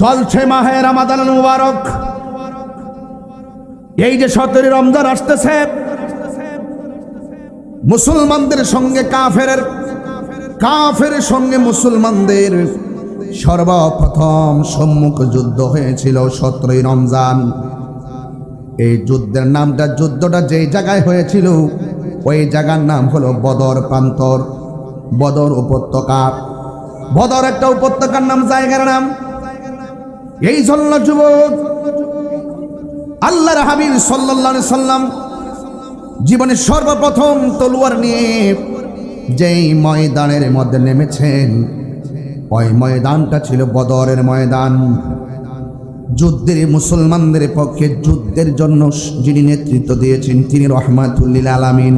চলছে মাহে রমাদান মুবারক। এই যে 17 রমজান আসতেছে, মুসলমানদের সঙ্গে কাফের সঙ্গে মুসলমানদের সর্বপ্রথম সম্মুখ যুদ্ধ হয়েছিল 17 রমজান। এই যুদ্ধের নামটা, যুদ্ধটা যেই জায়গায় হয়েছিল ওই জায়গার নাম হলো বদর প্রান্তর, বদর উপত্যকা। বদর একটা উপত্যকার নাম, জায়গার নাম। এই জন্য যুবক, আল্লাহর হাবিব সাল্লাল্লাহু আলাইহি সাল্লাম জীবনে সর্বপ্রথম তলোয়ার নিয়ে যেই ময়দানের মধ্যে নেমেছেন, ওই ময়দানটা ছিল বদরের ময়দান। যুদ্ধের, মুসলমানদের পক্ষে যুদ্ধের জন্য যিনি নেতৃত্ব দিয়েছেন তিনি রাহমাতুল লিল আলামিন।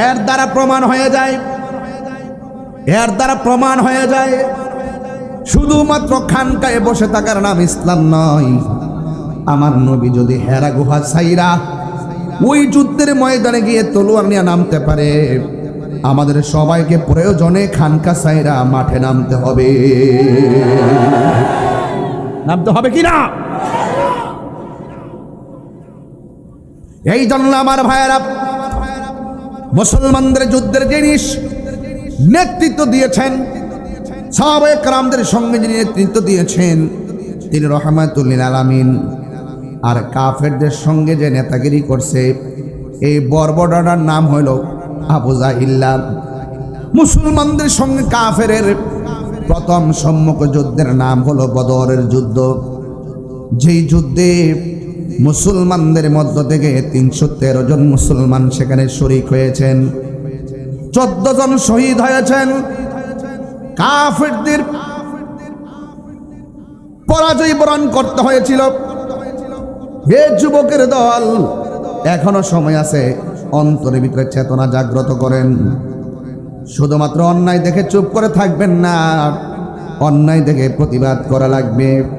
এর দ্বারা প্রমাণ হয়ে যায় শুধুমাত্র খানকায় বসে থাকার নাম ইসলাম নয়। আমার নবী যদি হেরা গুহা ছাইরা ওই যুদ্ধের ময়দানে গিয়ে তলোয়ার নিয়ে নামতে পারে, আমাদের সবাইকে প্রয়োজনে খানকা ছাইরা মাঠে নামতে হবে কি না? এই জন্য আমার ভাইয়েরা, মুসলমানদের যুদ্ধের জিনিস নেতৃত্ব দিয়েছেন, সাহাবায়ে কেরামদের সঙ্গে যিনি নেতৃত্ব দিয়েছেন তিনি রাহমাতুল লিল আলামিন। আর কাফেরদের সঙ্গে যে নেতাগিরি করছে, এই বর্বরটার নাম হইল আবু জাহিল। মুসলমানদের সঙ্গে কাফেরের প্রথম সম্মুখ যুদ্ধের নাম হলো বদরের যুদ্ধ। যেই যুদ্ধে মুসলমানদের মধ্য থেকে 313 জন মুসলমান সেখানে শরীক হয়েছেন, 14 জন শহীদ হয়েছেন। কাফেরদের পরাজয় বরণ করতে হয়েছিল। হে যুবকের দল, এখনো সময় আছে, অন্তরের ভিতরে চেতনা জাগ্রত করেন। শুধুমাত্র অন্যায় দেখে চুপ করে থাকবেন না, অন্যায় দেখে প্রতিবাদ করা লাগবে।